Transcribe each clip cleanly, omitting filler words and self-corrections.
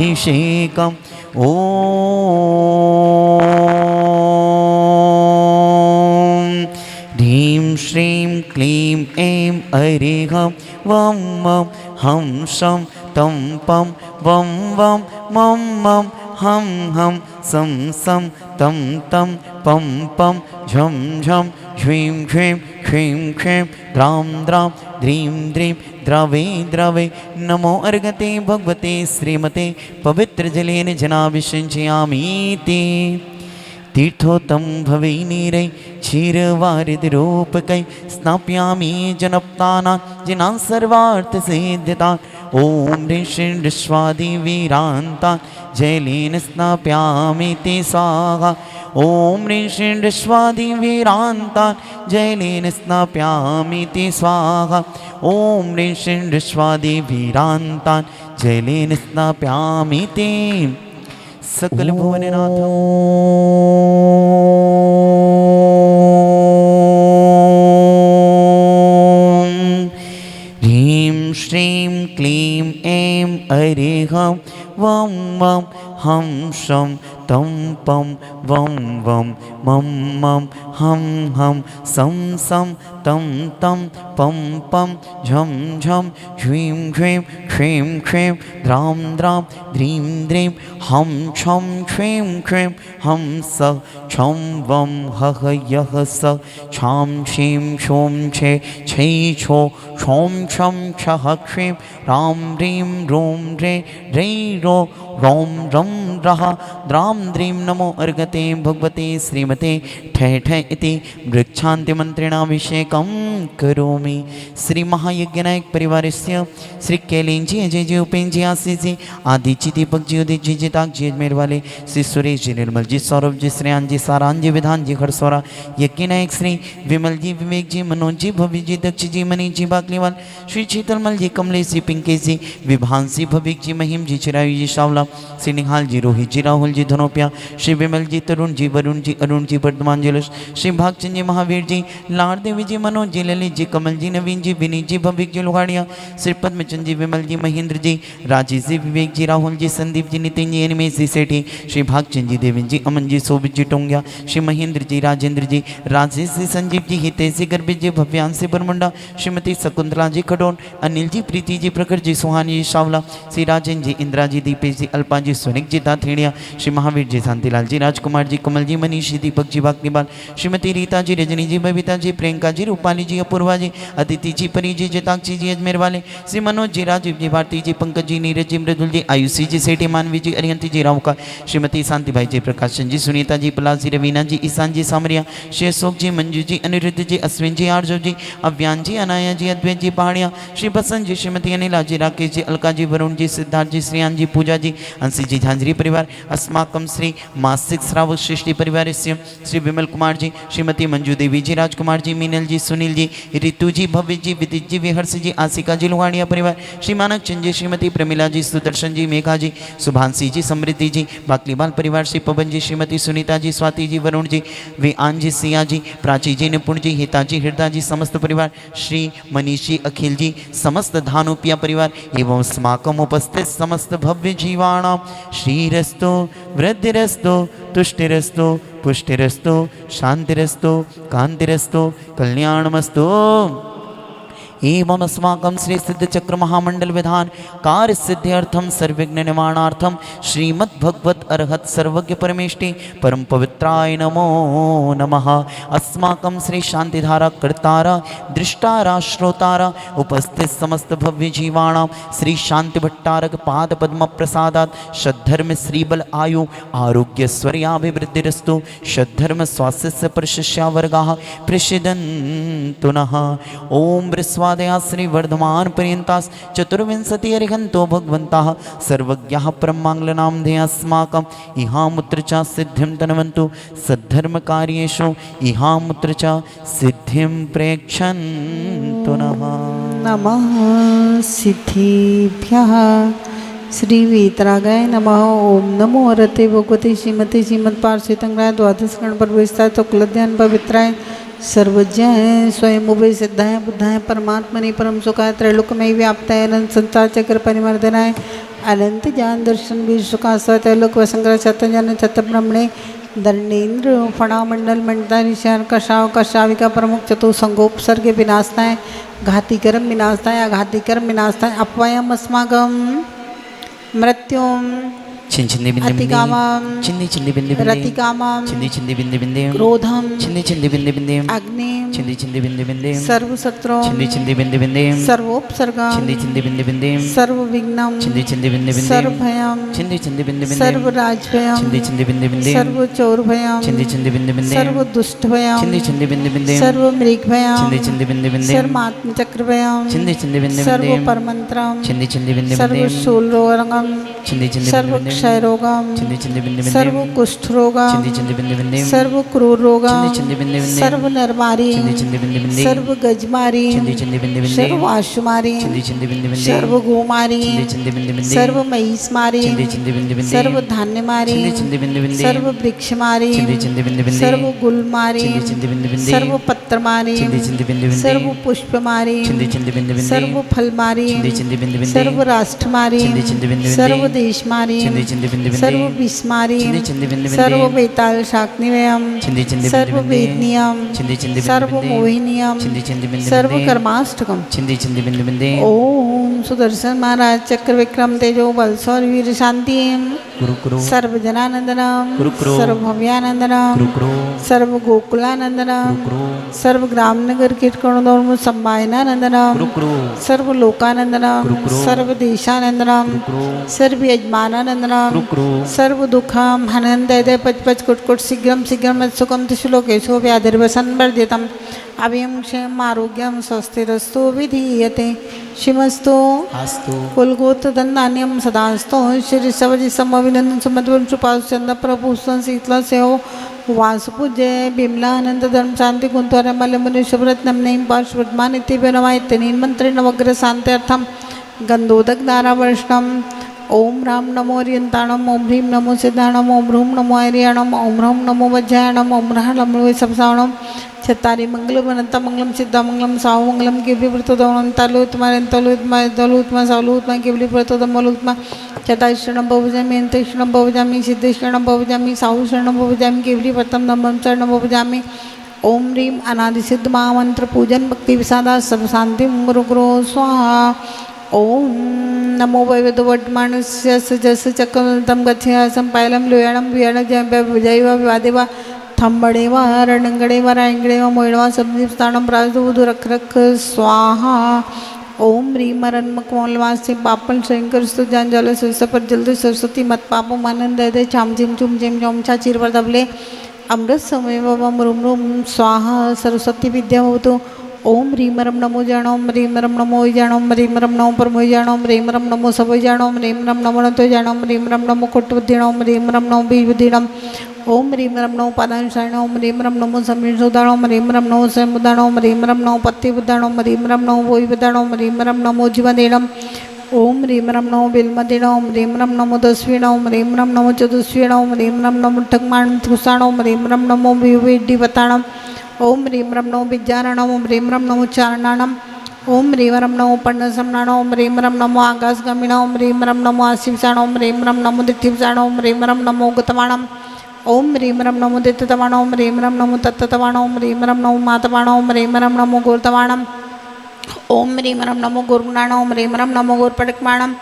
अभिषेकम् ॐ ह्रीं श्रीं क्लीं ऐं ऐं वं वं हं शं तं पं वं वं मं मं हं हं सं सं तं तं पं पं झं झं ह्रीं ह्रीं ह्रीं ह्रीं द्रां द्रां द्रीं द्रीं द्रवे द्रवे नमो अर्घते भगवते श्रीमते पवित्रजलेन जनाभिषिञ्चयामीति तीर्थोत्तम भवे नीरै क्षीरवारिधिरूपकै स्नाप्यामि जनप्तानां जनान् सर्वार्थसिद्धितान् ॐ ऋषिं ऋष्वादिवीरान्तान् जलेन स्नाप्यामि ते स्वाहा ॐ ऋषिं ऋष्वादिवीरान्तान् जलेन स्नाप्यामि ते स्वाहा ॐ ऋषिं ऋष्वादिवीरान्तान् जलेन स्नाप्यामि ते सकल भुवननाथ ह्रीं श्रीं क्लीं ऐं ऐं वं वं हं शं तं पं वं वं मं मं हं हं सं सं तं तं पं पं झं झं ह्रीं ह्रीं ह्रीं ह्रीं द्रां द्रां द्रीं द्रीं हं छं ह्रीं ह्रीं हं स छं वं हः यः स छां शीं शों छे छै छो छौं छं छः ह्रीं रां ह्रीं रों रे रै रो रों रं रः द्रां द्रीं नमो अर्घते भगवते श्रीमते ठे ठे इति वृक्षान्तिमन्त्रेणाभिषेकं करोमि। श्री महायज्ञनायक परिवारस्य श्री कैलेंजी अजय जी उपेन्द्र जी आशीष जी आदित्य दीपक जी उदित जी जिताक जी अजमेर वाले श्री सुरेश जी निर्मल जी सौरभ जी श्रेयान जी सारान जी विधान जी खरसौरा यज्ञनायक श्री विमल जी विवेक जी मनोज जी भव्य जी दक्ष जी मनीष जी बाकलीवाल श्री शीतलमल जी कमलेश जी पिंकेश जी विभांसी भविक जी महिम जी चिरायु जी शावला श्री निहाल जी रोहित जी राहुल जी धनोपिया श्री विमल जी तरुण जी वरुण जी अरुण जी वर्धमान जलस श्री भागचंद जी महावीर जी लाड़ देवी जी मनोज जी ललित जी कमल जी नवीन जी विनीत जी भविक जी लोहाड़िया श्री पद्मचंद जी विमल जी महेंद्र जी राजेश जी विवेक जी राहुल जी संदीप जी नितिन जी अनिमेश जी सेठी श्री भागचंद जी देवेंद्र जी अमन जी शोभित जी टोंगिया श्री महेंद्र जी राजेंद्र जी राजेश जी संजीव जी हितेश जी गर्भित जी भव्यांश जी बरमुंडा श्रीमती शकुंतला जी खडोन अनिल जी प्रीति जी प्रखर जी सुहानी जी शावला श्री राजन जी इंदिरा जी दीपेश जी अल्पा जी सोनिक जी दाथेड़िया श्री महावीर जी शांतिलाल जी राजकुमार जी कमल जी मनीष जी दीपक जी बाकलीबाल श्रीमती रीता जी रजनी जी बबीता जी प्रियंका जी रूपाली जी अपूर्वा जी अदिति जी परी जी जताक्षी जी अजमेर वाले श्री मनोज जी राजीव जी भारती जी पंकज जी नीरज जी मृदुल जी आयुषी जी सेठी मानवी जी अरियंती जी रावका श्रीमती शांतिभाई जी प्रकाशन जी सुनीता जी पलास जी रवीना जी ईशान जी सामरिया श्री अशोक जी मंजू जी अनिरुद्ध जी अश्विन जी आर्जव जी अव्यान जी अनाया जी अद्वैत जी पहाड़िया श्री बसंत जी श्रीमती अनिला जी राकेश जी अलका जी वरुण जी सिद्धार्थ जी श्रेयान जी पूजा जी अंशी जी झांझरी परिवार अस्माकम श्री मासिक श्रावक सृष्टि परिवार श्री विमल कुमार जी श्रीमती मंजू देवी जी राजकुमार जी मीनल जी सुनील जी ऋतु जी भव्य जी विदित जी विहर्ष जी आसिका जी लोहाड़िया परिवार श्री मानक चंद जी श्रीमती प्रमिला जी सुदर्शन जी मेघा जी सुभांशी जी समृद्धि जी बाकलीबाल परिवार श्री पवन जी श्रीमती सुनीता जी स्वाति जी वरुण जी विआन जी सिया जी प्राची जी निपुण जी हिता जी हृदय जी समस्त परिवार श्री मनीष जी अखिल जी समस्त धानुपिया परिवार एवं स्माकम उपस्थित समस्त भव्य जीवाणां श्रीरस्तो वृद्धिरस्तो तुष्टिरस्तो पुष्टिरस्तो शांतिरस्तो कांतिरस्तो कल्याणमस्तो एवं अस्माकं श्री सिद्ध चक्र महामंडल विधान कार्य सिद्ध्यर्थम सर्वज्ञ निवारणार्थम श्रीमद् भगवत अर्हत सर्वज्ञ परमेष्टि परम पवित्राय नमो नमः। अस्माकं श्री शांतिधारा कर्तारा दृष्टारा श्रोतारा उपस्थित समस्त भव्य जीवाणां श्री शांति भट्टारक पाद पद्म प्रसादात् सद्धर्म श्रीबल आयु आरोग्यस्वर्याभिवृद्धिरस्तु सद्धर्म स्वास्थ्य प्रशिष्या वर्गाः प्रसिदन्तु नः। ओम दया श्री वर्धमान पर्यंतास चतुर्विंशति अरिहंतो भगवंताः सर्वज्ञाः परमांगलनाम ध्येयस्माकम् इहामुत्र च सिद्धिं तन्वन्तु सद्धर्म कार्येषु इहामुत्र च सिद्धिं प्रेक्षन्तु नमः। सिद्धिभ्यः श्री वीतरागाय नमः। ओम नमो हरते भगवते श्रीमते श्रीमद्पार्श्वेतंगाय द्वादश गण परवेशताय तुक्लध्यान पवित्राय सर्वज्ञाय स्वयं उभय सिद्धाय बुद्धाय परमात्मने परम सुखाय त्रैलोक्यमय व्याप्ताय अनंत संसार चक्र परिमर्दनाय अनंत ज्ञान दर्शन विश्व का स्वतलोक वसंकर चतन चत ब्रह्मणे दंडेन्द्र फणामंडल मंडता ऋषियान कशाविका प्रमुख चतु संगोपसर्ग विनाशताएं घाती कर्म विनाशताएं अघाती कर्म विनाशताएं अपवयम अस्माकम मृत्युम चिंदी बिंदे अतिकामम चिंदी बिंदे रतिकामम चिंदी बिंदे बिंदे क्रोधम चिंदी बिंदे बिंदे अग्नि चिंदी बिंदे बिंदे सर्वशत्रु चिंदी बिंदे बिंदे सर्वोपसर्गम चिंदी बिंदे बिंदे सर्वविघ्नम चिंदी बिंदे बिंदे सर्वभयम चिंदी बिंदे बिंदे सर्वराजभयम चिंदी बिंदे बिंदे सर्वचौरभयम चिंदी बिंदे बिंदे सर्वदुष्टभयम चिंदी बिंदे बिंदे सर्वमृगभयम चिंदी बिंदे बिंदे सर्वात्मचक्रभयम चिंदी बिंदे सर्वपरमंत्रम चिंदी बिंदे बिंदे सर्वशूलरोगम चिंदी सर्वक्षयरोगम बिंदे बिंदे सर्वकुष्ठरोगम चिंदी बिंदे बिंदे सर्वक्रूररोगम चिंदी बिंदे बिंदे सर्वनरमारी चिंदी बिंदे बिंदे सर्वगजमारी चिंदी बिंदे बिंदे सर्वाशुमारी चिंदी बिंदे बिंदे सर्वगोमारी चिंदी बिंदे बिंदे सर्वमहिषमारी चिंदी बिंदे बिंदे सर्वधान्यमारी चिंदी बिंदे बिंदे सर्ववृक्षमारी चिंदी बिंदे बिंदे सर्वगुलमारी चिंदी बिंदे बिंदे सर्वपत्रमारी चिंदी बिंदे बिंदे सर्वपुष्पमारी चिंदी बिंदे बिंदे सर्वफलमारी चिंदी बिंदे बिंदे सर्वराष्ट्रमारी चिंदी बिंदे बिंदे सर्वदेशमारी चिंदी बिंदे बिंदे सर्वविस्मारी चिंदी बिंदे बिंदे सर्ववेताल शाक्निवयम चिंदी बिंदे सर्ववेदनियम चिंदी सर्वमोहिनियम बिंदे बिंदे सर्वकर्माष्टकम चिंदी बिंदे बिंदे ओम सुदर्शन महाराज चक्र विक्रम तेजो बल सौर वीर शांति गुरु सर्वजनानंदनम गुरु सर्वभव्यानंदनम गुरु सर्व गोकुलानंदनम गुरु सर्व ग्राम नगर कीर्तनोदर्म संभायनानंदनम गुरु सर्व लोकानंदनम सर्व देशानंदनम गुरु सर्व यजमानानंदनम गुरु सर्व दुखम हनंद पच कुट शीघ्रम शीघ्रम सुखम तिशुलोकेशो व्याधिर्वसन वर्धितम अभयम क्षेम आरोग्यम स्वस्तिरस्तु विधीयते शिमस्तु आस्तु कुलगोत्र धन्धान्यम सदास्तो श्री सवजी समविनंदन सुमधुर कृपाचंद प्रभु शीतला से हो वासुपूज्य बिमलानंद धर्म शांति कुंतुर मलमुनि शुभरत्नम नईम पार्श्वमान इतिनवायतनीन मंत्रेण वग्र शांत्यर्थम गंधोदक दारावर्षणम ओम राम नमो रियंताणम ओम ह्रीम नमो सिद्धाणम ओम ह्रूम नमो ऐरियाणम ओम ह्रम नमो वज्रायणम ओम ह्राणम सपसावणम चत्तारी मंगलम अनंत मंगलम सिद्धा मंगलम साव मंगलम केवली प्रतोदम तलुत्मा सावलुत्मा केवली प्रतोदम मलुत्मा चताशरणम भवजामी अंतशरणम भवजामी सिद्धेशरणम भवजामी साहुशरणम भवजामी केवली प्रथम नमम चरणम भवजामी ओम ह्रीम अनादि सिद्ध महामंत्र पूजन भक्ति विसादा सर्व शांति गुरु गुरु स्वाहा ओम नमो वैवेदो वड्मानस्य जस चक्रम गच्छे संपायलम लोयाणम वियाणक जैव विवादेवा थंबड़ेवा रणंगड़ेवा रायंगड़ेवा मोयणवा संदीपस्थानम प्राजुदु रख रख स्वाहा ओम ह्रीम मरणमकमलवासी पापल शंकर स्तुजान जल पर जल्द सरस्वती मत पापो मानंद दे छाम झिम चुम झिम झोम छा चिरवर दबले अमृत समय बाबा मुरुम रुम स्वाहा सरस्वती विद्या होतो ओम ह्रीम रम नमो जाणोम ह्रीम रम नमो जाणोम ह्रीम रम नमो परमो जाणोम ह्रीम रम नमो सब जाणोम ह्रीम रम नमो नतो जाणोम ह्रीम रम नमो कोटबुद्धिणोम ह्रीम रम नमो बीबुद्धिणम ओम ह्रीम रम नमो पादांशाणोम ह्रीम रम नमो समीर्षोदाणोम ह्रीम रम नमो समुदाणोम ह्रीम रम नमो पत्तिबुद्धाणोम ह्रीम रम नमो वोईबुद्धाणोम ह्रीम रम नमो जीवदेणम ओम ह्रीम रम नमो बिल्मदिणोम ह्रीम रम नमो दस्विणोम ह्रीम रम नमो चतुस्विणोम ह्रीम रम नमो ठगमाण तुसाणोम ह्रीम रम नमो विवेड्डिवताणम ओम ह्रीम रम नमो विज्ञानणम ओम ह्रीम रम नमो चारणाणम ओम ह्रीम रम नमो पर्णसमणाणम ओम ह्रीम रम नमो आकाशगमिणम ओम ह्रीम रम नमो आशिवसाणम ओम ह्रीम रम नमो दिठिवसाणम ओम ह्रीम रम नमो गतमाणम ओम ह्रीम रम नमो दित्ततमाणम ओम ह्रीम रम नमो तत्ततमाणम ओम ह्रीम रम नमो मातमाणम ओम ह्रीम रम नमो गोर्तमाणम ओम ह्रीम रम नमो गोर्गुणाणम ओम ह्रीम रम नमो गोर्पटकमाणम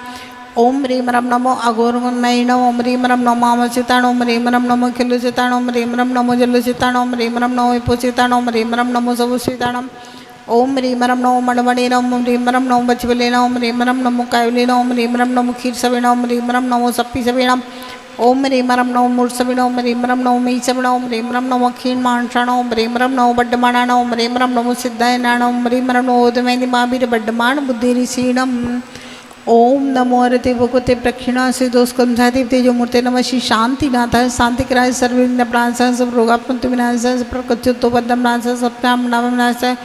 ओम ह्रीम रम नमो अघोरगुणमयिणम ओम ह्रीम रम नमो अमसिताणम ओम ह्रीम रम नमो खिलुसिताणम ओम ह्रीम रम नमो जलुसिताणम ओम ह्रीम रम नमो विपुसिताणम ओम ह्रीम रम नमो सवुसिताणम ओम ह्रीम रम नमो मणमणिणम ओम ह्रीम रम नमो बचवलेणम ओम ह्रीम रम नमो कायवलेणम ओम ह्रीम रम नमो क्षीरसवेणम ओम ह्रीम रम नमो सप्पीसवेणम ओम ह्रीम रम नमो मूर्सविणम ओम ह्रीम रम नमो मीसविणम ओम ह्रीम रम नमो क्षीणमांषाणम ओम ह्रीम रम नमो बड्डमाणाणम ओम ह्रीम रम नमो सिद्धायनाणम ओम ह्रीम रम नमो ओदमेनि महावीर बड्डमाण बुद्धिरिसीणम ओम नमो रते भगवते प्रक्षिणा से दोस्कंधाति तेजो मूर्ते नमः श्री शांतिनाथ शांतिकराय सर्वविघ्न प्राणसः सब रोगापंतु विनाशः प्रकृत्युत्तो बद्धं नाशः सप्ताम नाम नाशः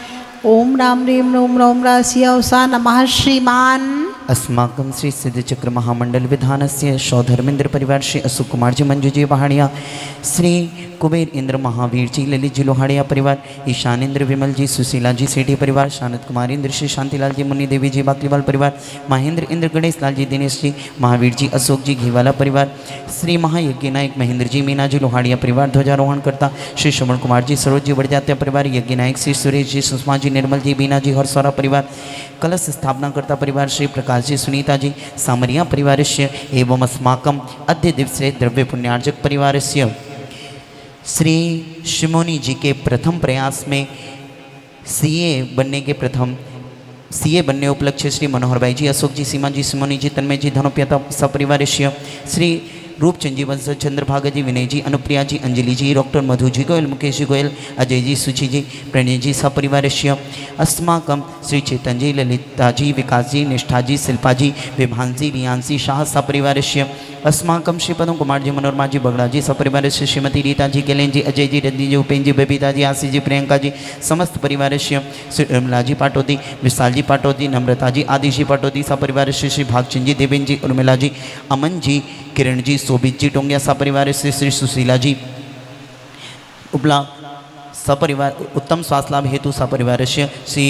ओम राम ह्रीम रोम रोम रासिया उषा नमः श्रीमान अस्माकं श्री सिद्धचक्र महामंडल विधानस्य सौधर्मेंद्र परिवार श्री अशोक कुमार जी मंजू जी पहाड़िया, श्री कुबेर इंद्र महावीर जी ललित जी लोहाड़िया परिवार, ईशानेन्द्र विमल जी सुशीला जी सेठी परिवार, शानत कुमार इंद्र श्री शांतिलाल जी मुन्नी देवी जी बाकलीवाल परिवार, महेंद्र इंद्र गणेश लाल जी दिनेश जी महावीर जी अशोक जी घीवाला परिवार, श्री महायज्ञ नायक महेंद्र जी मीना जी लोहाड़िया परिवार ध्वजारोहण करता श्री श्रवण कुमार जी सरोज जी बड़जात्या परिवार, यज्ञ नायक श्री सुरेश जी सुषमा जी निर्मल जी बीना जी हरसौरा परिवार, कलश स्थापना करता परिवार श्री प्रकाश जी सुनीता जी सामरिया परिवारस्य एवं अस्माकम अद्य दिवसे द्रव्य पुण्यार्जक परिवारस्य श्री शिमोनी जी के प्रथम प्रयास में सीए बनने उपलक्ष्य श्री मनोहर भाई जी अशोक जी सीमा जी सिमोनी जी तन्मय जी धनोप्यता सपरिवारस्य श्री रूपचंद जी वंश चंद्रभागा जी विनय जी अनुप्रिया जी अंजलि जी डॉक्टर मधु जी गोयल मुकेश जी गोयल अजय जी सुचि जी प्रणय जी सपरिवारस्य अस्माकं श्री चेतन जी ललिता जी विकास जी निष्ठा जी शिल्पा जी विभांसी रियांसी शाह सपरिवारस्य अस्माकं श्री पदम कुमार जी मनोरमा जी बगड़ा जी सपरिवारस्य श्रीमती रीता जी केलेन जी अजय जी रजनी जी उपेन जी बबीता जी आशीष जी प्रियंका जी समस्त परिवारस्य श्री निर्मला जी पाटोदी विशाल जी पाटोदी नम्रता जी आदिश जी पाटोदी सपरिवारस्य श्री भागचंद जी देवेन जी उर्मिला जी अमन जी किरण जी शोभित जी टोंगिया सपरिवार से श्री सुशीला जी उपला सपरिवार उत्तम स्वास्थ्य लाभ हेतु सपरिवार से श्री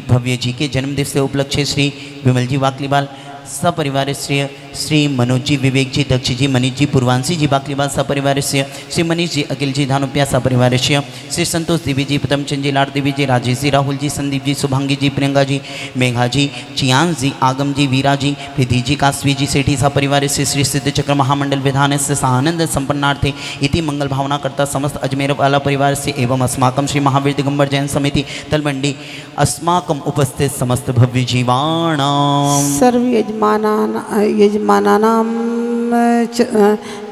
भव्य जी के जन्मदिन से उपलक्ष्य श्री विमल जी वाकलीवाल सपरिवार श्री मनोज जी विवेक जी दक्ष जी मनीष जी पूर्वांशी जी बाकलीवाल सपरिवार श्री मनीष जी अखिल जी धानुप्या सपरिवार श्री संतोष देवी जी पदमचंद जी लाड देवी जी राजेश जी राहुल जी संदीप जी शुभांगी जी प्रियंका जी मेघा जी चियांश जी आगम जी वीरा जी रिधि जी कास्वी जी सेठी सपरिवार से श्री सिद्धचक्र महामंडल विधान से सानंद संपन्नार्थे इति मंगल भावना करता समस्त अजमेर वाला परिवार से एवं अस्माकं श्री महावीर दिगंबर जैन समिति तलवंडी अस्माकं उपस्थित समस्त भव्य जीवाणां सर्व यजमानानां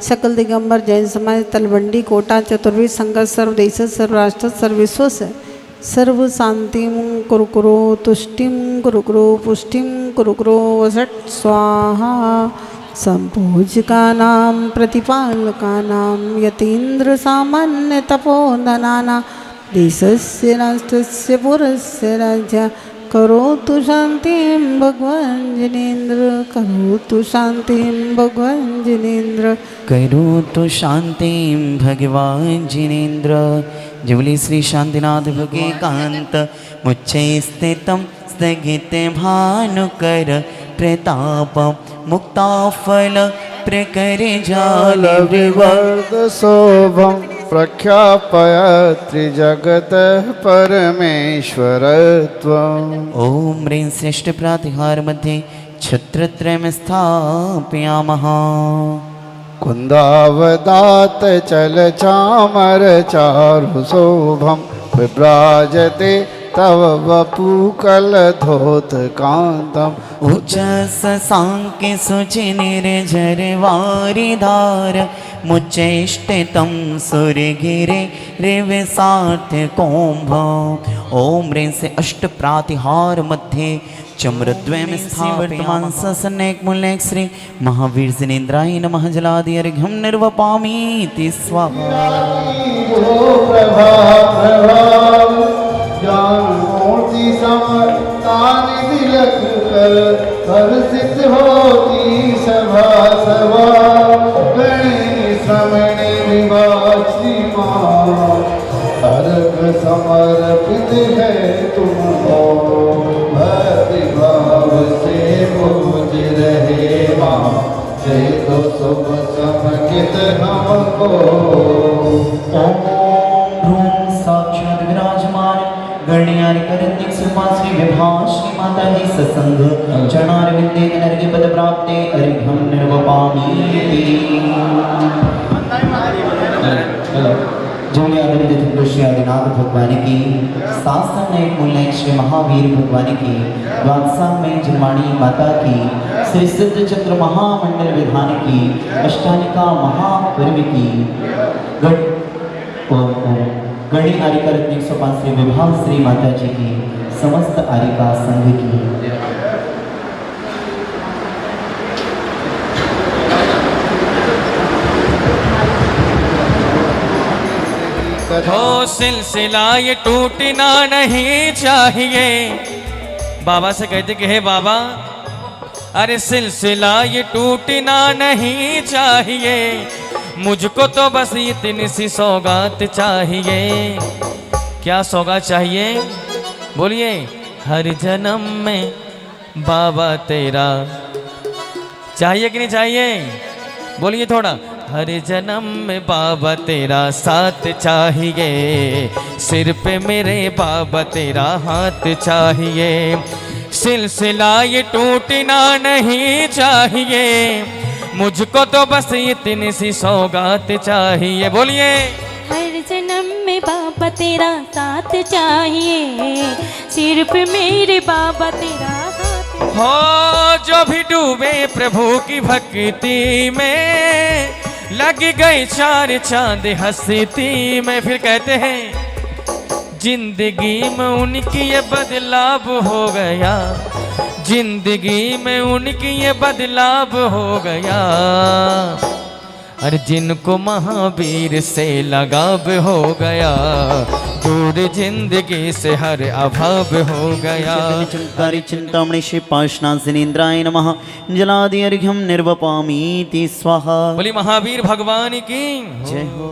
सकल दिगंबर जैन समाज तलवंडी कोटा चतुर्वेद संघ सर्वदेश सर्वराष्ट्र सर्वविश्वस्य सर्व शांतिं कुरु तुष्टिं कुरु पुष्टिं कुरु वसट स्वाहा संपूजकानां प्रतिपालकानां यतीन्द्र सामान्य तपोधनानां देशस्य राष्ट्रस्य पुरस्य राज्य करोतु शांतिं भगवान जिनेन्द्र करोतु शांतिं भगवान जिनेन्द्र करोतु शांतिं भगवान जिनेन्द्र। जुबली श्री शांतिनाथ भगे कांत मुच्चे स्थितं स्थगित भानुकर प्रताप मुक्ताफल प्रकर जाल विवर्ध शोभं प्रख्यापयत्रि जगत परमेश्वरत्वम्। ओम ह्रीं श्रेष्ठ प्रातिहार मध्ये छत्रत्रयं स्थापयामः। कुन्दावदात चल चामर चारु शोभं विभ्राजते तव वपुकल धोत कांतम। उच्चस सांके सुचि निर्झर वारिधार मुच्चेष्टितं सुरगिरे रिवसार्थ कुंभ। ओम ह्रीं से अष्ट प्रातिहार मध्ये चम्रद्वयं स्थापयामः। ससनेक मूलेक श्री महावीर जिनेन्द्राय नमः जलादि अर्घ्यं निर्वपामीति स्वाहा। मोती समतानि तिलक कर हर्षित होती सभा सभा। गणेश रमणी विवाची माँ अर्घ समर्पित है तुमको। भक्ति भाव से पूज रहे माँ से तो शुभ समकित हमको। ओम साक्षात विराजमान गण्यारि करन्ति सुमा श्री विभा श्री माता जी सत्संग चरणार विंदे नरगे पद प्राप्ते अर्घ्यं निर्वपामीति। जोड़े आदरणीय श्री आदिनाथ भगवान की शासन में मूल्य श्री महावीर भगवान की वात्सांग में जन्माणी माता की श्री सिद्ध चक्र महामंडल विधान की अष्टानिका महापर्व की गणी आरिका रत्न 105 श्री विभाग श्री माता जी की समस्त आरिका संघ की। हो सिलसिला ये टूटना नहीं चाहिए। बाबा से कहते कि हे बाबा अरे सिलसिला ये टूटना नहीं चाहिए, मुझको तो बस इतनी सी सौगात चाहिए। क्या सौगात चाहिए? बोलिए। हर जन्म में बाबा तेरा चाहिए कि नहीं चाहिए? बोलिए थोड़ा। हर जन्म में बाबा तेरा साथ चाहिए, सिर पे मेरे बाबा तेरा हाथ चाहिए। सिलसिला ये टूटना नहीं चाहिए, मुझको तो बस इतनी सी सौगात चाहिए। बोलिए। हर जन्म में बाबा तेरा साथ चाहिए, सिर पे मेरे बाबा तेरा हाथ। हो जो भी डूबे प्रभु की भक्ति में, लग गए चार चांद हस्ती में। फिर कहते हैं जिंदगी में उनकी ये बदलाव हो गया, जिंदगी में उनकी ये बदलाव हो गया। अरे जिनको महावीर से लगाव हो गया, दूर जिंदगी से हर अभाव हो गया। चिंतारी चिंतामणि श्रीपाशनासिनेन्द्राय नमः। जलादि अर्घ्यं निर्वपामीति स्वाहा। बोली महावीर भगवान की जय हो।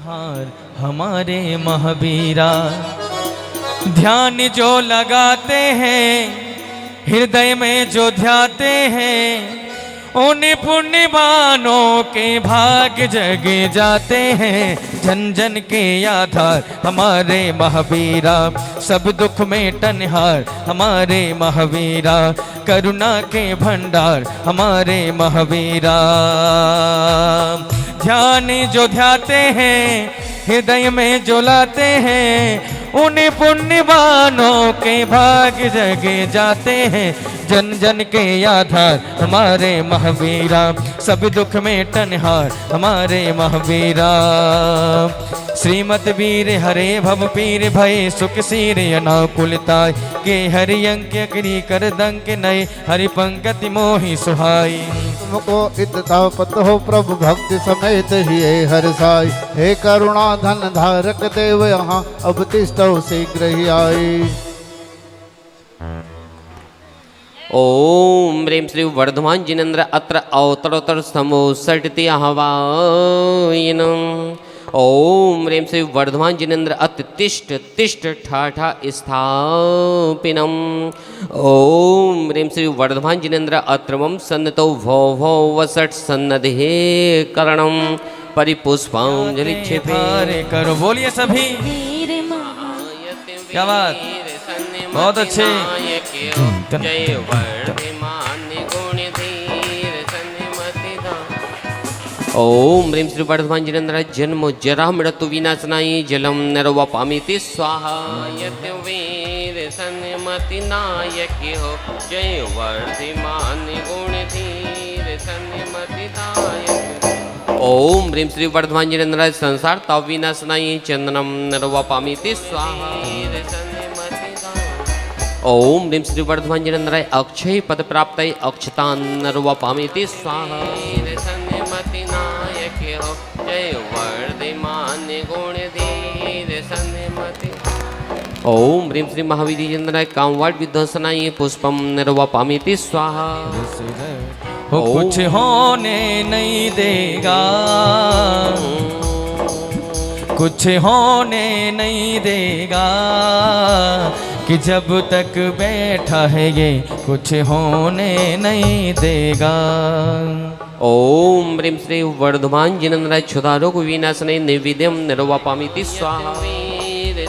हार हमारे महावीरा, ध्यान जो लगाते हैं, हृदय में जो ध्याते हैं, उन पुण्यवानों के भाग जग जाते हैं। जन जन के आधार हमारे महावीरा, सब दुख में टनहार हमारे महावीरा, करुणा के भंडार हमारे महावीरा। ध्यान जो ध्याते हैं, हृदय में जो लाते हैं, उन पुण्यवानों के भाग जगे जाते हैं। जन जन के आधार हमारे महावीरा, सब दुख में टनहार हमारे महावीरा। श्रीमत वीर हरे भव पीर भय सुख सीर अनाकुलताय, के हरि अंक करी कर दंक नय, हरि पंकति मोहि सुहाई। तुमको इतना पत हो प्रभु भक्ति समेत ही हर साई, हे करुणा धन धारक देव यहाँ अब तिष्ठो शीघ्र ही आई। ओम ह्रीं श्री वर्धमान जिनेन्द्र अत्र अवतरोत्तर समोसटति आह्वायनम्। ओम ह्रीं श्री वर्धमान जिनेन्द्र अत्र तिष्ठ तिष्ठ ठाठा स्थापिनम्। ओम ह्रीं श्री वर्धमान जिनेन्द्र अत्र मम सन्नतो भो भो वसट सन्नधे करणम् परिपुष्पांजलि क्षेपे करो। बोलिए सभी। वीर क्या बात, बहुत अच्छे। जय वर्धमान गुणधीर सन्मति दान। ओम ह्रीं श्री वर्धमान जिनेन्द्र जन्म जरा मृत्यु विनाशनाय जलम निर्वपामीति स्वाहा। यतिवीर सन्मति नायक हो, जय वर्धमान गुणधीर सन्मति दायक। ओम ह्रीं श्री वर्धमान जिनेन्द्र संसार ताप विनाशनाय चंदनम निर्वपामीति स्वाहा। ओम ह्रीं श्री वर्धमान जिनेन्द्र अक्षय पद प्राप्त अक्षतान निर्वपामीति स्वाहा। सन्मति नायक हो, जय वर्धमान गुणधीर सन्मति। ओम ह्रीं श्री महावीर जिनेन्द्र कामवाट विध्वंसनाय पुष्पम निर्वपामीति स्वाहा। वो कुछ होने नहीं देगा, कुछ होने नहीं देगा, कि जब तक बैठा है ये कुछ होने नहीं देगा। ओम ह्रीं श्री वर्धमान जिनेन्द्र क्षुधारोग विनाशनाय निर्विद्यम निर्वपामीति स्वाहा।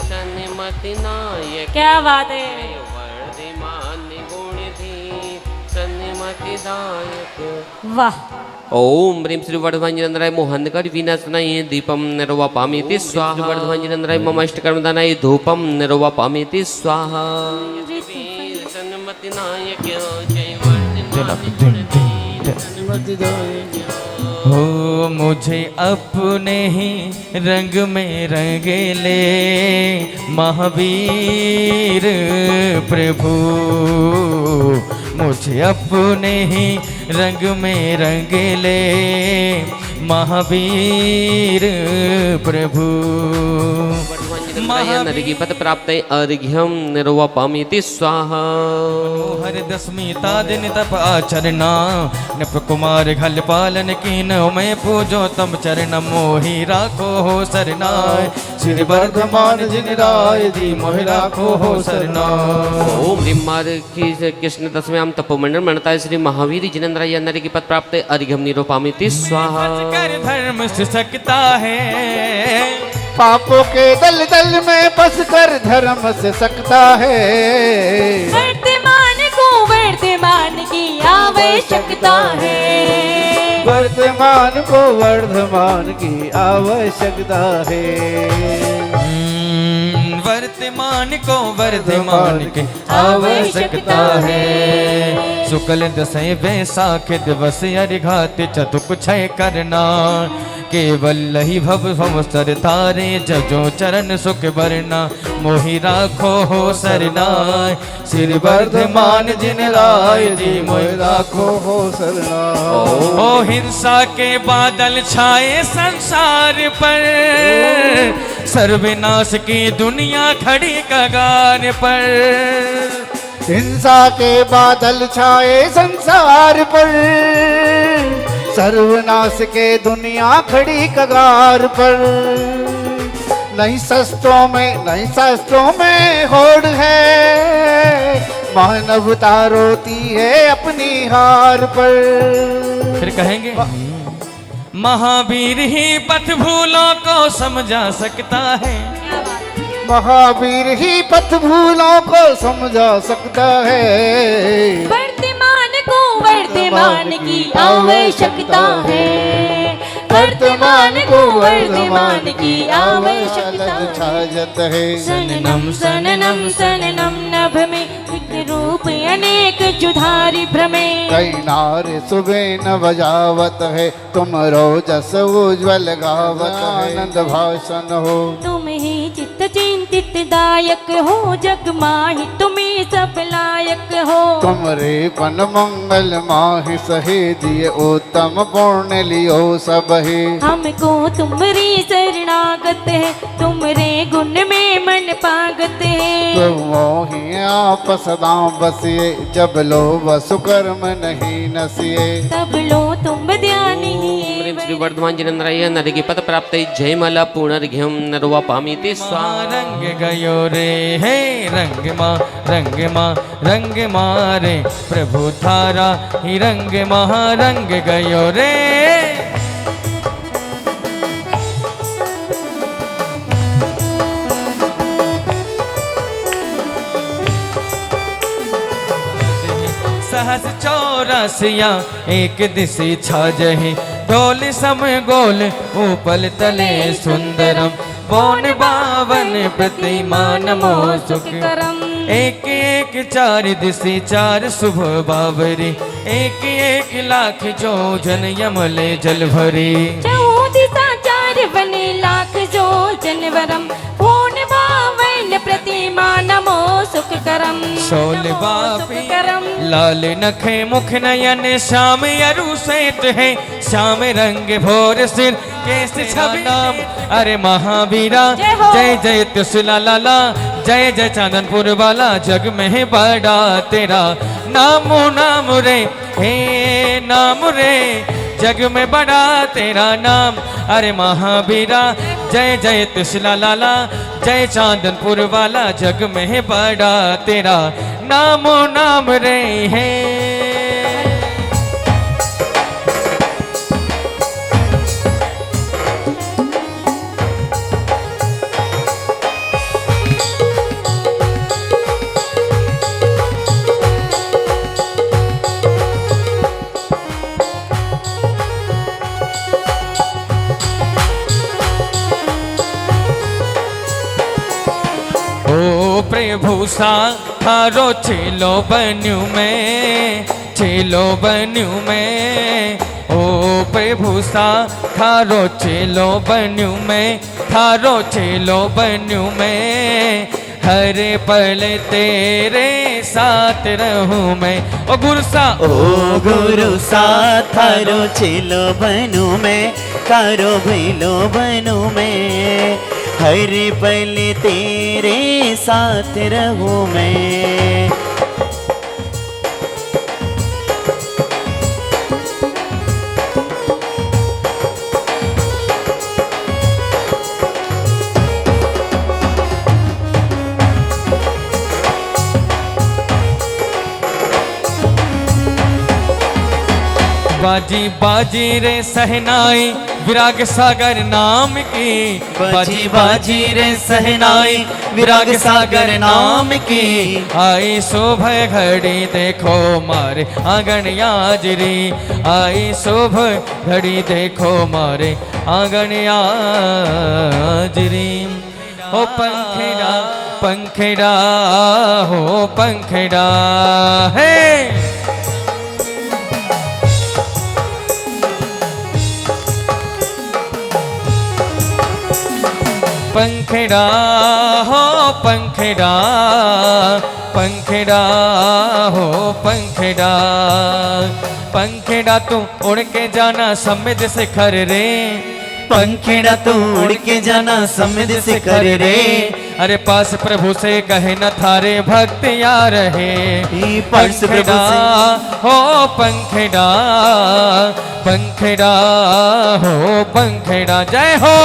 सन्मति नायक। क्या बात है। वर्धमान गुणधीर सन्मति दायक। वाह। ओम ह्रीं श्री वर्धमान जिनेन्द्र मोहनकर विनाशनाय दीपम निर्वपामीति स्वाहा। वर्धमान जिनेन्द्र मम अष्टकर्मदानाय धूपम निर्वपामीति स्वाहा। सन्मति नायक जय हो, मुझे अपने ही रंग में रंग ले महावीर प्रभु, मुझे अपने ही रंग में रंग ले महावीर प्रभु। नरकी पद प्राप्त अर्घ्यम निर्वपामिति स्वाहा हर दसवीं ता दिन तप आचरना नप कुमार घल पालन कीन मैं पूजो तम चरण मोहि राखो हो सरनाय श्री वर्धमान जिन राय दी मोहि राखो हो सरनाय। ओम रिमार कृष्ण दसव्याम तपोमंडल मनता श्री महावीर जिनेन्द्र नरकी पद प्राप्त अर्घ्यम निरूपामिति स्वाहा। कर धर्म से सकता है पापों के दल दल में बस कर धर्म से सकता है। वर्तमान की आवश्यकता है। वर्तमान को वर्धमान की आवश्यकता है। वर्तमान को वर्धमान की आवश्यकता है। शुक्ल दशे बैसाख दिवस अर्घात चतुक क्षय करना केवल लही भव भवसर तारे जजो चरण सुख बरना मोहि राखो हो सरनाय श्री वर्धमान जिन राय जी मोहि राखो हो सरनाय। ओ हिंसा के बादल छाए संसार पर सर्वनाश की दुनिया खड़ी कगार पर। हिंसा के बादल छाए संसार पर सर्वनाश के दुनिया खड़ी कगार पर। नहीं शस्त्रों में होड़ है मानवता रोती है अपनी हार पर। फिर कहेंगे महावीर ही पथ भूलों को समझा सकता है। महावीर ही पथ भूलों को समझा सकता है। वर्तमान की आवश्यकता है। वर्तमान को वर्तमान की आवश्यकता है। सननम सननम सननम नभ में एक रूप अनेक जुधारी भ्रमे। कई नारे सुबह न बजावत है तुम रोजस उज्ज्वल गावत है। आनंद भाषण हो तुम ही चित्त चिंतित दायक हो जग माहि तुम्हें सब लायक हो। तुमरे पन मंगल माहि सहे दिए उत्तम पुण्य लियो सब है। हमको तुमरी शरणागत है तुमरे गुण में मन पागत है। तुम मोहि आप सदा बसिए जब लो वसु कर्म नहीं नसिए। तब लो तुम ध्यानी श्री वर्धमान जिनेन्द्र नरकी पद प्राप्त जयमाला पुनर्घ्यम नरवापामिति स्वाहा। रंग गयो रे हे रंग माँ रे प्रभु थारा ही रंग महारंग गयो रे। सहस 84 एक दिशि छाजहि ढोल सम गोल ऊपल तले सुंदरम पौन 52 प्रतिमा नमो सुख करम। एक एक 4 दिशि 4 शुभ बावरी एक एक लाख जो जन यमले जल भरी। 14 4 बने लाख जो जनवरम पौन 52 प्रतिमा नमो सुख करम। 16 बापी लाल नखे मुख नयन श्याम अरु श्वेत है श्याम रंग भोर सिर केस छवि नाम। अरे महावीरा जय जय त्रिशूला लाला जय जय चांदनपुर वाला जग में है बड़ा तेरा नामो नाम रे हे नाम रे जग में बड़ा तेरा नाम। अरे महावीरा जय जय त्रिशूला लाला जय चांदनपुर वाला जग में है बड़ा तेरा नामो नाम रे है। प्रभु सा थारो छेलो बनू में ओ प्रभु सा थारो छेलो बनू में हर पल तेरे साथ रहूं मैं। ओ गुरु सा थारो छेलो बनू में कारो भैलो बनू में हर पल तेरे साथ रहूं मैं। बाजी बाजी रे सहनाई विराग सागर नाम की, बाजी बाजी रे सहनाई विराग सागर नाम की। आई सुबह घड़ी देखो मारे आंगन याजरी, आई सुबह घड़ी देखो मारे आंगन याजरी। ओ पंखेड़ा पंखेड़ा हो पंखेड़ा है, पंखेड़ा हो पंखेड़ा, पंखेड़ा हो पंखेड़ा। पंखेड़ा तू उड़ के जाना समिध शिखर रे, पंखेड़ा तू उड़ के जाना समिध शिखर रे। अरे पास प्रभु से कहे न थारे भक्त या रहे। पास प्रभु से हो पंखेड़ा, पंखेड़ा हो पंखेड़ा। जय हो।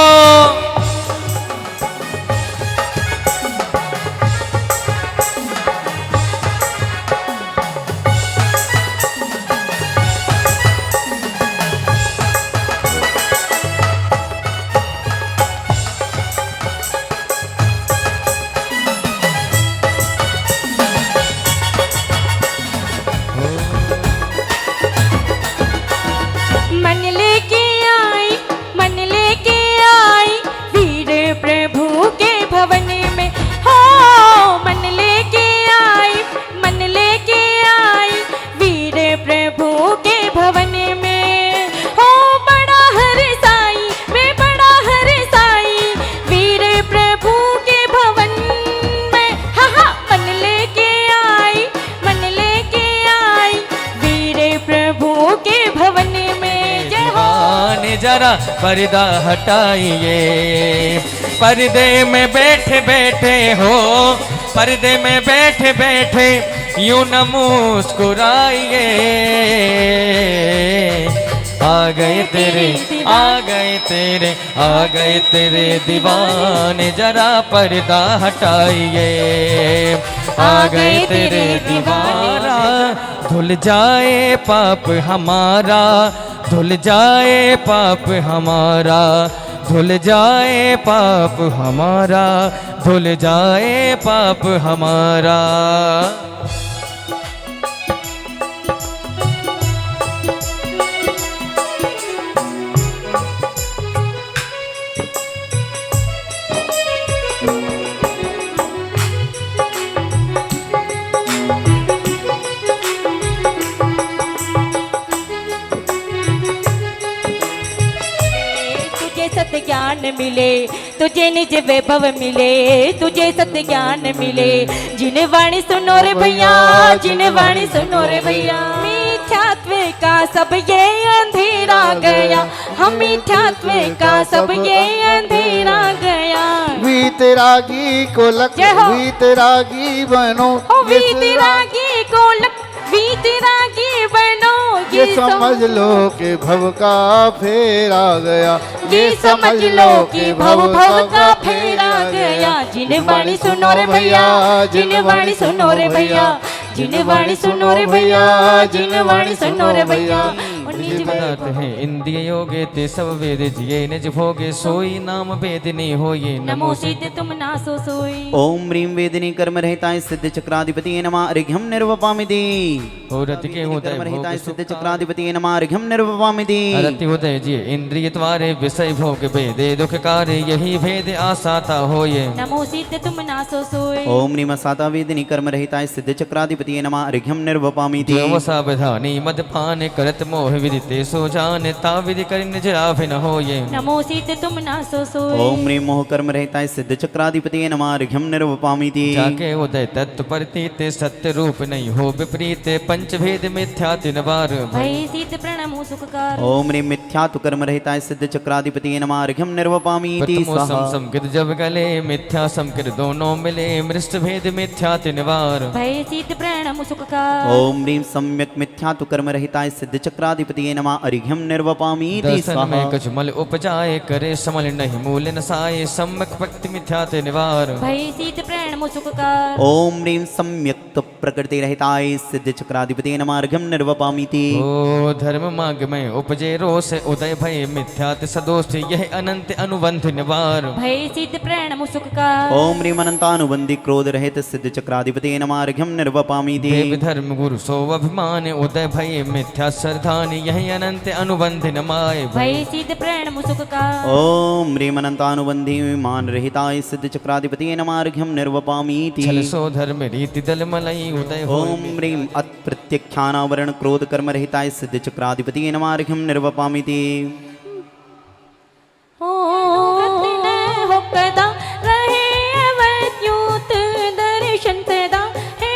जरा पर्दा हटाइए, पर्दे में बैठे बैठे हो, पर्दे में बैठे बैठे यूं न मुस्कुराइए। आ गए तेरे आ गए तेरे आ गए तेरे दीवाने, जरा पर्दा हटाइए। आ गए तेरे दीवाना, धुल जाए पाप हमारा, धुल जाए पाप हमारा, धुल जाए पाप हमारा, धुल जाए पाप हमारा। सत्य ज्ञान मिले, तुझे निज वैभव मिले, तुझे सत्य ज्ञान मिले। जिन्हें वाणी सुनो रे भैया, जिन्हें वाणी सुनो रे भैया। मिथ्यात्व का सब ये अंधेरा गया, हम मिथ्यात्व का सब ये अंधेरा गया। वीतरागी को लग वीतरागी बनो, वीतरागी को लग वीतरागी बनो। ये समझ लो कि भव का फेरा गया, ये समझ लो कि भव भव का फेरा गया। जिन वाणी सुनो रे भैया, जिन वाणी सुनो रे भैया, जिन वाणी सुनो रे भैया, जिन वाणी सुनो रे भैया। निज पदार्थ है इंद्रिय योगे ते सब वेद जिये, निज भोगे सोई नाम वेदनी होये। नमो सिद्ध तुम नासो सोई। ओम ह्रीं वेदिनी कर्म रहताय सिद्ध चक्राधिपति नमः अर्घ्यम निर्वपामिति। रति के होता कर्म रहताय सिद्ध चक्राधिपति नमः अर्घ्यम निर्वपामिति। रति होते जिये इंद्रिय द्वारे विषय भोग भेदे, दुख कार्य यही भेद आसाता होये। नमो सिद्ध तुम नासो सोई। ओम ह्रीं साता वेदिनी कर्म रहताय सिद्ध चक्राधिपति नमः अर्घ्यम निर्वपामिति। सावधानी मदपान करत मोह विदिते सो जानता विधि कर निज लाभ न हो ये। नमो सीत तुम ना सो सोए। ओम ह्रीं मोह कर्म रहता है सिद्ध चक्राधिपति नमः अर्घ्यम निर्वपामीति। जाके उदय तत्व प्रतीत सत्य रूप नहीं हो विपरीत पंचभेद मिथ्या तीन बार। भय सीत प्रणमो सुखकार। ओम ह्रीं मिथ्या तु कर्म रहता है सिद्ध चक्राधिपति नमः अर्घ्यम निर्वपामीति प्रथमो स्वाहा। संकित जब गले मिथ्या संकित दोनों मिले मृष्ट भेद मिथ्या तीन बार। भय सीत प्रणमो सुखकार। ओम ह्रीं सम्यक मिथ्या तु कर्म रहता है सिद्ध चक्राधिपति नमः अर्घ्यम निर्वपामीति दर्शन स्वाहा। में कुछ मल उपजाए करे समल नहीं मूल नसाए सम्यक भक्ति मिथ्या तीन बार। भय सीत प्रणमो सुखकार। ओम ह्रीं सम्यक तु प्रकृति रहता है सिद्ध चक्राधिपति नमः अर्घ्यम निर्वपामीति। ओ धर्म मार्ग में उपजे रोष उदय भय मिथ्यात सदोष यह अनंत अनुबंध निवार। भय सीत प्रणमो सुखकार। ओम ह्रीं अनंतानुबंधी क्रोध रहित सिद्ध चक्राधिपति नमः अर्घ्यम निर्वपामीति। देव धर्म गुरु सो अभिमान उदय भय मिथ्या श्रद्धान यह अनंत अनुबंध नमाय। भय सीत प्रणमो सुखकार। ओम ह्रीं अनंतानुबंधी मान रहिताय सिद्ध चक्राधिपति नमः अर्घ्यम निर्वपामीति। छल सो धर्म रीति दल मलई उदय हो। ओम ह्रीं अत प्रत्यख्यानावरण क्रोध कर्म रहिताय सिद्ध चक्राधिपति नमः अर्घ्यम निर्वपामीति। हो कदा रहे अवत्युत दर्शन सदा हे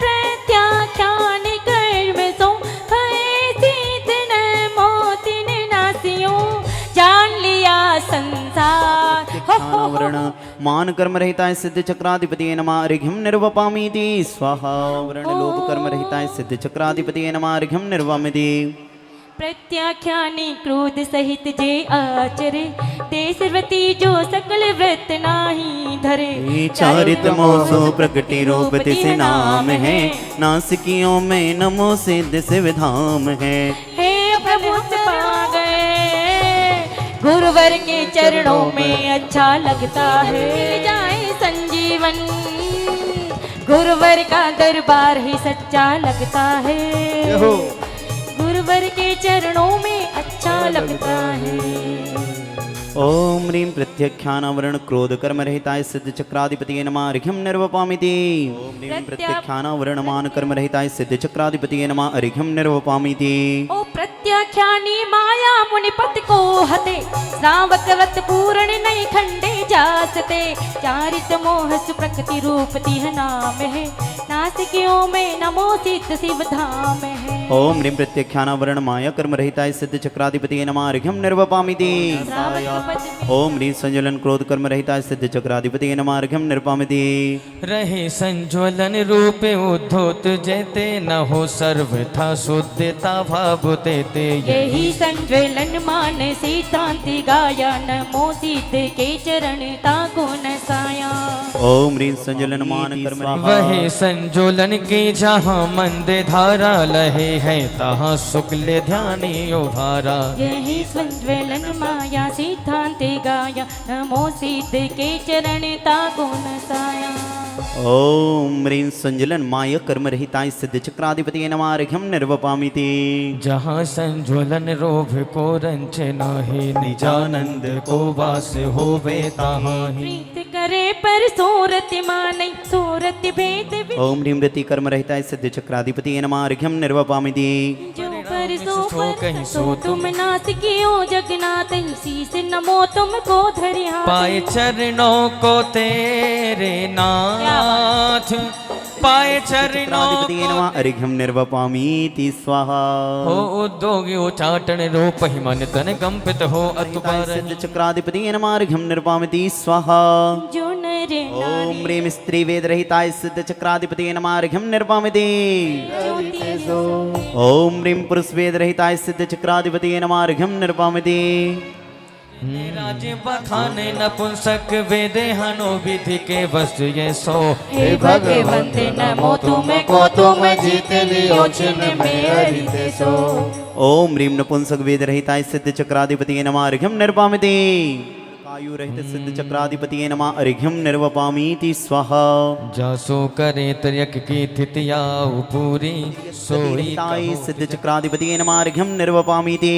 प्रत्याख्यान कर्म सो भय सीत न मोतिन नासियो जान लिया संसार। प्रत्यख्यानावरण मान कर्म रहता है सिद्ध चक्राधिपति नमः अर्घ्यम निर्वपामीति स्वाहा। वर्ण लोभ कर्म रहता है सिद्ध चक्राधिपति नमः अर्घ्यम निर्वपामीति। प्रत्याख्यानी क्रोध सहित जे आचरे ते सर्वती जो सकल व्रत नाही धरे। चारित मोसो प्रकटी रूप तिसे नाम है नासिकियों में नमो सिद्ध शिवधाम है। हे प्रभु पा गए गुरुवर के चरणों में अच्छा लगता है। मिल जाए संजीवन गुरुवर का दरबार ही सच्चा लगता है। गुरुवर के चरणों में अच्छा लगता है। ओम ह्रीं प्रत्यख्यानावरण क्रोध कर्म रहताय सिद्ध चक्राधिपति नमः अर्घ्यम निर्वपामीति। ओम ह्रीं प्रत्यख्यानावरण मान कर्म रहताय सिद्ध चक्राधिपति नमः अर्घ्यम निर्वपामीति। ओ प्रत्याख्यानी माया मुनिपत को हते श्रावक व्रत पूर्ण नहीं खंडे जासते। चारित मोह सुप्रकृति रूप तिह नाम है नासिकियों में नमो सिद्ध शिव धाम है। ओम ह्रीं प्रत्यख्यानावरण माया कर्म रहताय सिद्ध चक्राधिपति नमः अर्घ्यम निर्वपामीति। ओम ह्रीं संज्वलन क्रोध कर्म रहताय सिद्ध चक्राधिपति नमः अर्घ्यम निर्वपामीति। रहे संज्वलन रूप उद्धोत जैते न हो सर्वथा शुद्धता भाव तेते। यही संज्वलन मान सिद्धांति गाया नमो सिद्ध के चरण ताको नसाया। ओम ह्रीं संज्वलन मान कर्म वही संज्वलन की जहाँ मंद धारा लहे है तहाँ शुक्ल ध्यानी उभारा। यही संज्वलन माया सिद्धांति गाया नमो सिद्ध के चरण ताको नसाया। ओम ह्रीं संज्वलन माया कर्म रहताय सिद्ध चक्राधिपति नमः अर्घ्यम निर्वपामीति। जहाँ संज्वलन रोभ को रंच नाही निजानंद को वास होवे तहाँ ही। प्रीत करे पर सोरत मानै सोरत भेद ओम ह्रीं रति कर्म रहताय सिद्ध चक्राधिपति नमः अर्घ्यम निर्वपामीति। जो पर सो कहीं सो तुम नासिकियो जगन्नाथ शीस नमो तुमको धरिया। पाए चरणों को तेरे नाथ पाए चरणों चक्राधिपति नमः अर्घ्यम निर्वपामीति स्वाहा। हो उद्योगी उचाटन रूप ही मन तन कंपित हो अतुपार। सिद्ध चक्राधिपति नमः अर्घ्यम निर्वपामीति स्वाहा। जो नर ओम ह्रीं स्त्री वेद रहताय सिद्ध चक्राधिपति नमः अर्घ्यम निर्वपामीति। ओम ह्रीं पुरुष वेद रहताय सिद्ध चक्राधिपति नमः अर्घ्यम निर्वपामीति। राजे बखाने नपुंसक वेदे हनो विधि के वस्तु ये सो। हे भगवंत नमो तुमको तुम जीत लियो छिन में हरिते सो। ओम ह्रीं नपुंसक वेद रहताय सिद्ध चक्राधिपति नमः अर्घ्यम निर्वपामीति। आयु रहित सिद्ध चक्राधिपति नमः अर्घ्यम निर्वपामीति स्वाहा। जासो करे तर्यक की थितिया पूरी सोई रहताय सिद्ध चक्राधिपति नमः अर्घ्यम निर्वपामीति।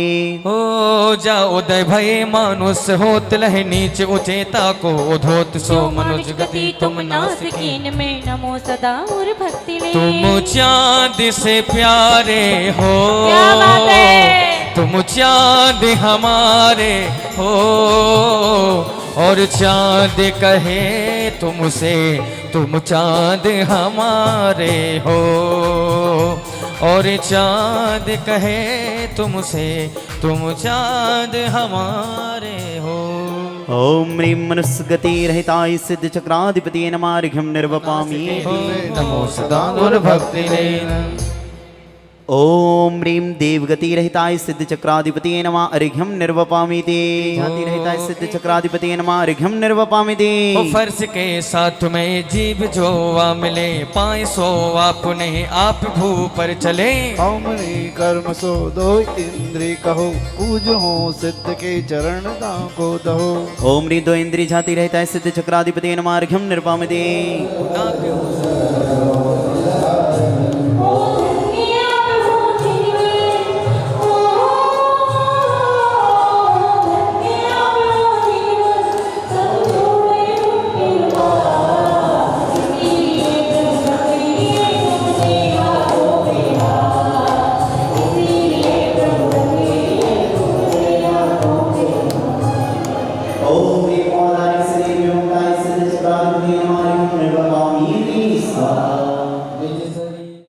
हो जा उदय भय मानुष होत लहे नीच उचेता को उधोत सो मनुज गति तुम नासिकीन में नमो सदा और भक्ति में। तुम चाँद से प्यारे हो। क्या बात है। तुम चाँद हमारे हो, और चाँद कहे तुमसे तुम चाँद हमारे हो, और चाँद कहे तुमसे तुम चाँद हमारे हो। ओम ह्रीं मनुस्गति रहिताय सिद्ध चक्राधिपति नमः अर्घ्यं निर्वपामि। नमो सदा गुरुभक्ति ने। ओम ह्रीं देवगति रहिताय सिद्ध चक्राधिपति नमः अर्घ्यं निर्वपामि ते। जाति रहिताय सिद्ध चक्राधिपति नमः अर्घ्यं निर्वपामि ते। ओ फर्श के साथ में जीव जो आ मिले, पाए सो आप पुनः आप भू पर चले। अमरी कर्म सो दो इंद्री कहो, पूजो सिद्ध के चरण को दहो। ओम ह्रीं दो इंद्री जाति रहिताय सिद्ध चक्राधिपति नमः अर्घ्यं निर्वपामि ते।